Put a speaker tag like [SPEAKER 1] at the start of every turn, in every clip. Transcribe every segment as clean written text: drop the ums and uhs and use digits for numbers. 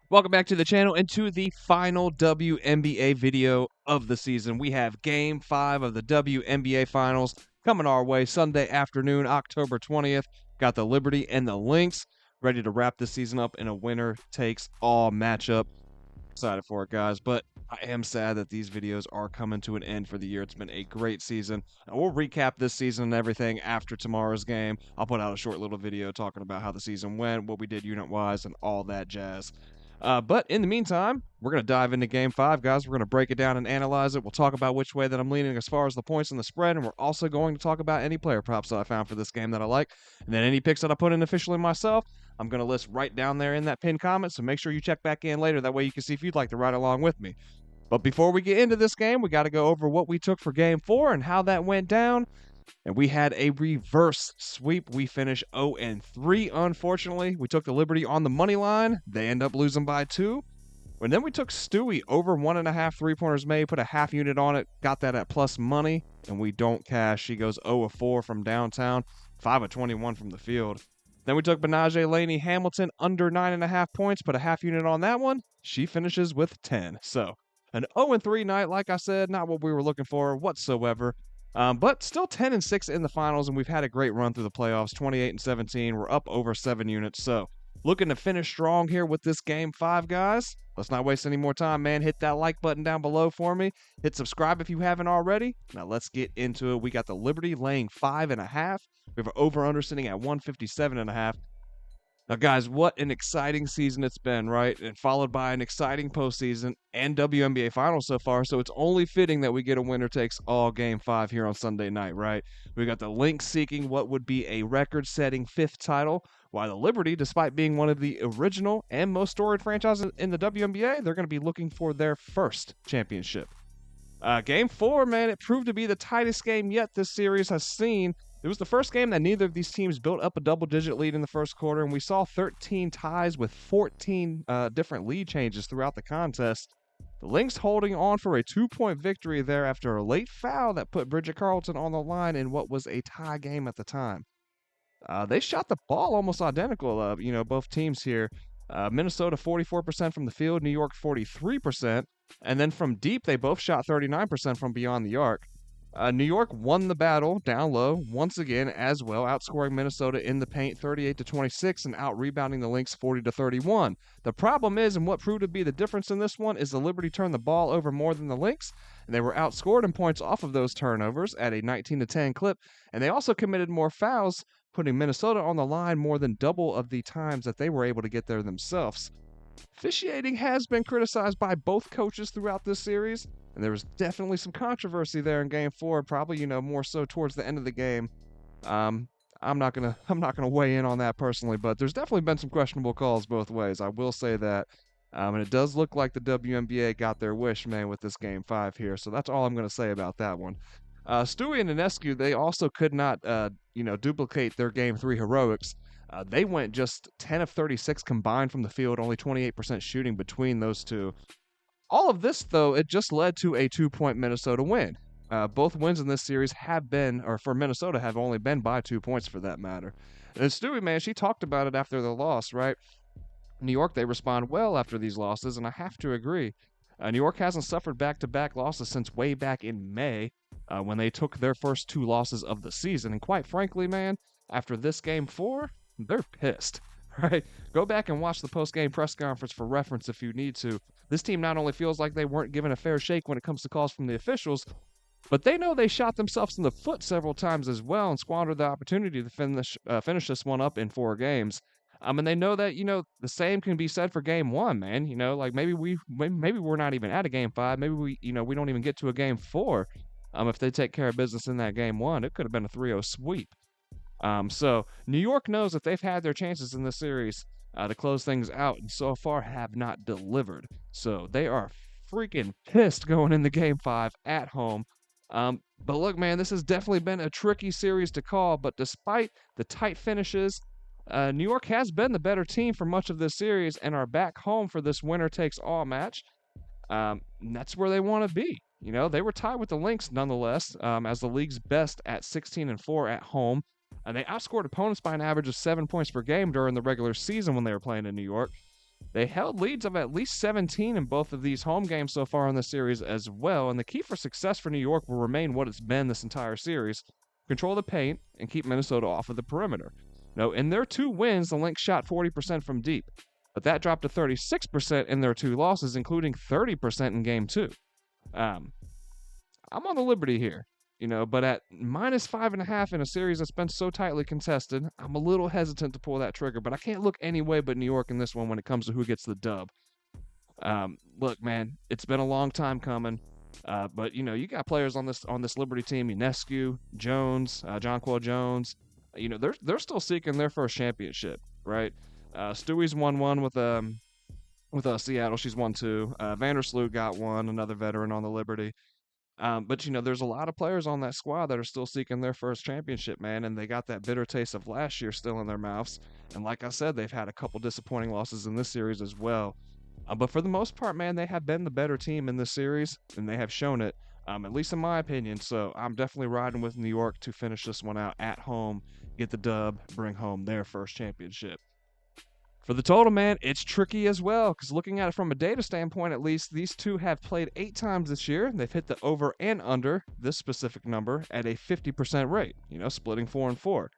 [SPEAKER 1] Welcome back to the channel and to the final WNBA video of the season. We have Game 5 of the WNBA Finals coming our way Sunday afternoon, October 20th. Got the Liberty and the Lynx ready to wrap this season up in a winner-takes-all matchup. Excited for it, guys, but I am sad that these videos are coming to an end for the year. It's been a great season. And we'll recap this season and everything after tomorrow's game. I'll put out a short little video talking about how the season went, what we did unit-wise, and all that jazz. But in the meantime, we're going to dive into Game 5, guys. We're going to break it down and analyze it. We'll talk about which way that I'm leaning as far as the points and the spread, and we're also going to talk about any player props that I found for this game that I like, and then any picks that I put in officially myself, I'm going to list right down there in that pinned comment, so make sure you check back in later. That way you can see if you'd like to ride along with me. But before we get into this game, we got to go over what we took for Game 4 and how that went down. And we had a reverse sweep. We finished 0-3, unfortunately. We took the Liberty on the money line. They end up losing by 2. And then we took Stewie over 1.5 3-pointers made, put a half unit on it, got that at plus money, and we don't cash. She goes 0-4 from downtown, 5-21 from the field. Then we took Benaje Laney Hamilton under 9.5 points, put a half unit on that one. She finishes with 10. So an 0-3 night, like I said, not what we were looking for whatsoever. But still 10-6 in the finals, and we've had a great run through the playoffs, 28-17. We're up over 7 units, so looking to finish strong here with this Game 5, guys. Let's not waste any more time, man. Hit that like button down below for me. Hit subscribe if you haven't already. Now let's get into it. We got the Liberty laying 5.5. We have an over-under sitting at 157.5. Now, guys, what an exciting season it's been, right? And followed by an exciting postseason and WNBA Finals so far. So it's only fitting that we get a winner-takes-all Game 5 here on Sunday night, right? We got the Lynx seeking what would be a record-setting 5th title, while the Liberty, despite being one of the original and most storied franchises in the WNBA, they're going to be looking for their first championship. Game 4, man, it proved to be the tightest game yet this series has seen. It was the first game that neither of these teams built up a double-digit lead in the first quarter, and we saw 13 ties with 14 different lead changes throughout the contest. The Lynx holding on for a 2-point victory there after a late foul that put Bridget Carlton on the line in what was a tie game at the time. They shot the ball almost identical, both teams here. Minnesota 44% from the field, New York 43%, and then from deep they both shot 39% from beyond the arc. New York won the battle down low once again as well, outscoring Minnesota in the paint 38-26 and out-rebounding the Lynx 40-31. The problem is, and what proved to be the difference in this one, is the Liberty turned the ball over more than the Lynx, and they were outscored in points off of those turnovers at a 19-10 clip, and they also committed more fouls, putting Minnesota on the line more than double of the times that they were able to get there themselves. Officiating has been criticized by both coaches throughout this series, and there was definitely some controversy there in Game 4, probably, more so towards the end of the game. I'm not gonna weigh in on that personally, but there's definitely been some questionable calls both ways. I will say that. And it does look like the WNBA got their wish, man, with this Game 5 here. So that's all I'm going to say about that one. Stewie and Ionescu, they also could not, duplicate their Game 3 heroics. They went just 10 of 36 combined from the field, only 28% shooting between those two. All of this, though, it just led to a 2-point Minnesota win. Both wins in this series have been, or for Minnesota, have only been by 2 points for that matter. And Stewie, man, she talked about it after the loss, right? New York, they respond well after these losses, and I have to agree. New York hasn't suffered back-to-back losses since way back in May when they took their first 2 losses of the season. And quite frankly, man, after this Game 4, they're pissed, right? Go back and watch the post-game press conference for reference if you need to. This team not only feels like they weren't given a fair shake when it comes to calls from the officials, but they know they shot themselves in the foot several times as well and squandered the opportunity to finish this one up in 4 games. And they know that, the same can be said for Game 1, man. Like maybe we're not even at a Game 5. Maybe we don't even get to a Game 4. If they take care of business in that Game 1, it could have been a 3-0 sweep. So New York knows that they've had their chances in this series to close things out, and so far have not delivered. So they are freaking pissed going into Game 5 at home. But look, man, this has definitely been a tricky series to call, but despite the tight finishes, New York has been the better team for much of this series and are back home for this winner-takes-all match. And that's where they want to be. They were tied with the Lynx nonetheless, as the league's best at 16-4 at home. And they outscored opponents by an average of 7 points per game during the regular season when they were playing in New York. They held leads of at least 17 in both of these home games so far in the series as well, and the key for success for New York will remain what it's been this entire series: control the paint and keep Minnesota off of the perimeter. Now, in their 2 wins, the Lynx shot 40% from deep, but that dropped to 36% in their 2 losses, including 30% in Game 2. Um, I'm on the Liberty here, but at -5.5 in a series that's been so tightly contested, I'm a little hesitant to pull that trigger, but I can't look any way but New York in this one when it comes to who gets the dub. Look, man, it's been a long time coming, but you got players on this Liberty team: Ionescu, Jones, Jonquel Jones. They're still seeking their first championship, right? Stewie's won one with Seattle. She's won 2. Vandersloot got one, another veteran on the Liberty. But there's a lot of players on that squad that are still seeking their first championship, man, and they got that bitter taste of last year still in their mouths. And like I said, they've had a couple disappointing losses in this series as well. But for the most part, man, they have been the better team in this series, and they have shown it, at least in my opinion. So I'm definitely riding with New York to finish this one out at home, get the dub, bring home their first championship. For the total, man, it's tricky as well, because looking at it from a data standpoint, at least, these two have played 8 times this year. They've hit the over and under this specific number at a 50% rate, splitting 4 and 4.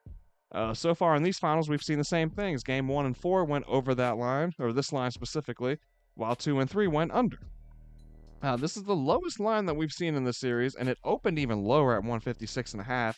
[SPEAKER 1] So far in these finals, we've seen the same things. Game 1 and 4 went over that line, or this line specifically, while 2 and 3 went under. This is the lowest line that we've seen in this series, and it opened even lower at 156.5.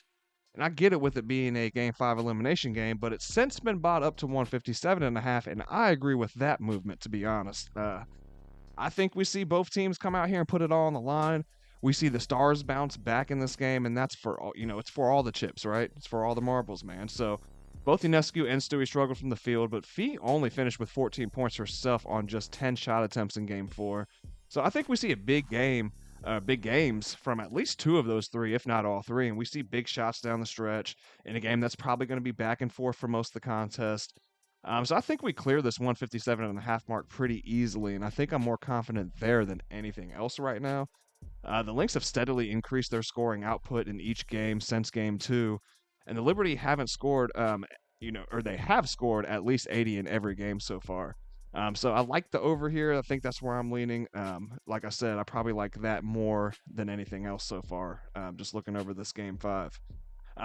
[SPEAKER 1] And I get it with it being a Game 5 elimination game, but it's since been bought up to 157.5, and I agree with that movement, to be honest. I think we see both teams come out here and put it all on the line. We see the stars bounce back in this game, and that's for all, it's for all the chips, right? It's for all the marbles, man. So both Ionescu and Stewie struggled from the field, but Fee only finished with 14 points herself on just 10 shot attempts in Game 4. So I think we see a big games from at least 2 of those 3, if not all 3, and we see big shots down the stretch in a game that's probably going to be back and forth for most of the contest. So I think we clear this 157.5 mark pretty easily, and I think I'm more confident there than anything else right now. The Lynx have steadily increased their scoring output in each game since Game 2, and the Liberty haven't scored, or they have scored at least 80 in every game so far. So I like the over here. I think that's where I'm leaning. Like I said, I probably like that more than anything else so far, just looking over this Game 5.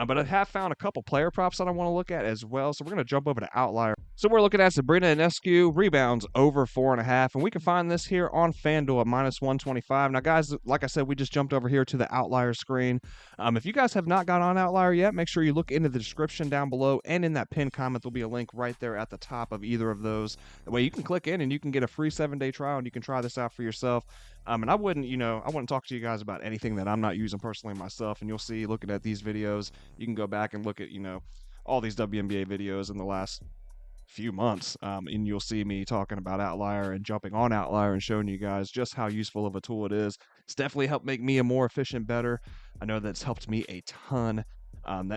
[SPEAKER 1] But I have found a couple player props that I want to look at as well. So we're going to jump over to Outlier. So we're looking at Sabrina Ionescu, rebounds over 4.5. And we can find this here on FanDuel at -125. Now, guys, like I said, we just jumped over here to the Outlier screen. If you guys have not got on Outlier yet, make sure you look into the description down below. And in that pinned comment, there'll be a link right there at the top of either of those. That way you can click in and you can get a free 7-day trial and you can try this out for yourself. And I wouldn't talk to you guys about anything that I'm not using personally myself. And you'll see, looking at these videos, you can go back and look at, all these WNBA videos in the last few months. And you'll see me talking about Outlier and jumping on Outlier and showing you guys just how useful of a tool it is. It's definitely helped make me a more efficient bettor. I know that's helped me a ton. And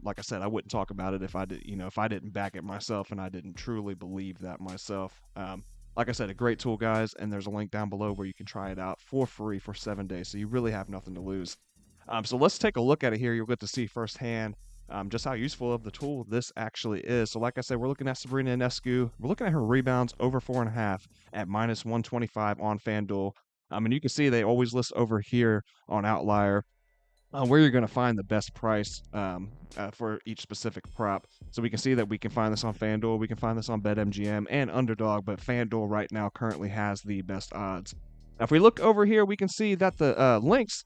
[SPEAKER 1] like I said, I wouldn't talk about it if I didn't back it myself and I didn't truly believe that myself. Like I said, a great tool, guys, and there's a link down below where you can try it out for free for 7 days, so you really have nothing to lose. So let's take a look at it here. You'll get to see firsthand just how useful of the tool this actually is. So like I said, we're looking at Sabrina Ionescu. We're looking at her rebounds over 4.5 at -125 on FanDuel. And you can see they always list over here on Outlier where you're going to find the best price for each specific prop. So we can see that we can find this on FanDuel, we can find this on BetMGM and Underdog, but FanDuel right now currently has the best odds. Now, if we look over here, we can see that the Lynx,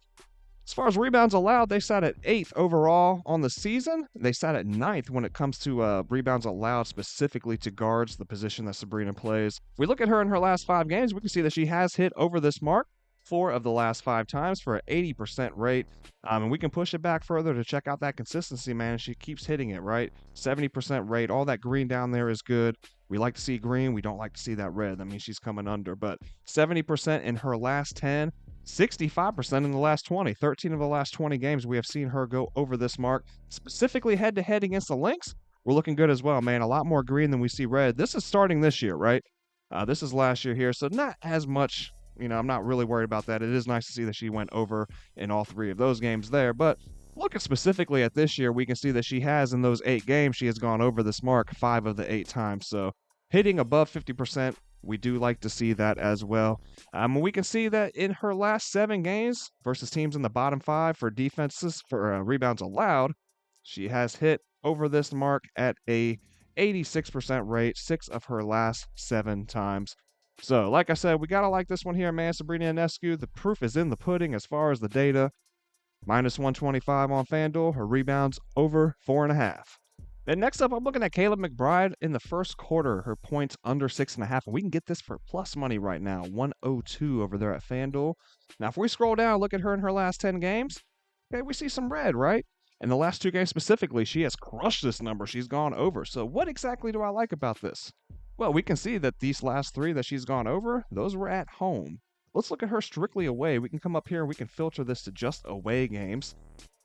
[SPEAKER 1] as far as rebounds allowed, they sat at 8th overall on the season. They sat at 9th when it comes to rebounds allowed specifically to guards, the position that Sabrina plays. If we look at her in her last 5 games, we can see that she has hit over this mark 4 of the last 5 times for an 80% rate. And we can push it back further to check out that consistency, man. She keeps hitting it, right? 70% rate. All that green down there is good. We like to see green. We don't like to see that red. That means she's coming under. But 70% in her last 10, 65% in the last 20. 13 of the last 20 games we have seen her go over this mark. Specifically head-to-head against the Lynx, we're looking good as well, man. A lot more green than we see red. This is starting this year, right? This is last year here, so not as much. I'm not really worried about that. It is nice to see that she went over in all 3 of those games there. But looking specifically at this year, we can see that she has, in those 8 games, she has gone over this mark 5 of the 8 times. So hitting above 50% We do like to see that as well. We can see that in her last 7 games versus teams in the bottom 5 for defenses for rebounds allowed, she has hit over this mark at a 86% rate 6 of her last 7 times. So, like I said, we gotta like this one here, man. Sabrina Ionescu. The proof is in the pudding as far as the data. Minus 125 on FanDuel. Her rebounds over 4.5. Then next up, I'm looking at Caleb McBride in the first quarter. Her points under 6.5. And we can get this for plus money right now. 102 over there at FanDuel. Now, if we scroll down, look at her in her last 10 games. Okay, we see some red, right? In the last 2 games specifically, she has crushed this number. She's gone over. So what exactly do I like about this? Well, we can see that these last 3 that she's gone over, those were at home. Let's look at her strictly away. We can come up here and we can filter this to just away games.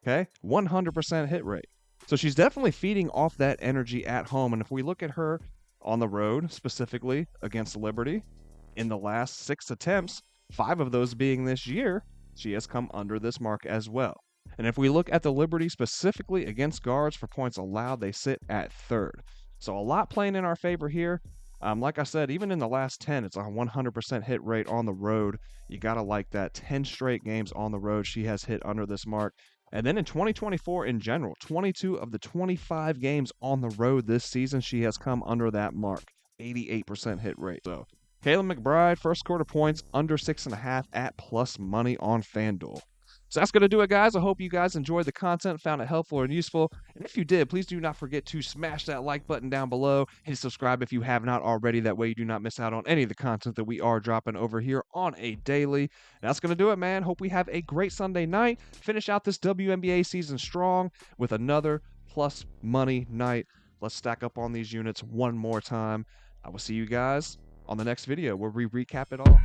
[SPEAKER 1] Okay, 100% hit rate. So she's definitely feeding off that energy at home. And if we look at her on the road, specifically against Liberty, in the last 6 attempts, 5 of those being this year, she has come under this mark as well. And if we look at the Liberty specifically against guards for points allowed, they sit at 3rd. So a lot playing in our favor here. Like I said, even in the last 10, it's a 100% hit rate on the road. You got to like that. 10 straight games on the road, she has hit under this mark. And then in 2024 in general, 22 of the 25 games on the road this season, she has come under that mark. 88% hit rate. So, Caleb McBride, first quarter points under 6.5 at plus money on FanDuel. So that's going to do it, guys. I hope you guys enjoyed the content, found it helpful and useful. And if you did, please do not forget to smash that like button down below and subscribe if you have not already. That way you do not miss out on any of the content that we are dropping over here on a daily. And that's going to do it, man. Hope we have a great Sunday night. Finish out this WNBA season strong with another plus money night. Let's stack up on these units one more time. I will see you guys on the next video where we recap it all.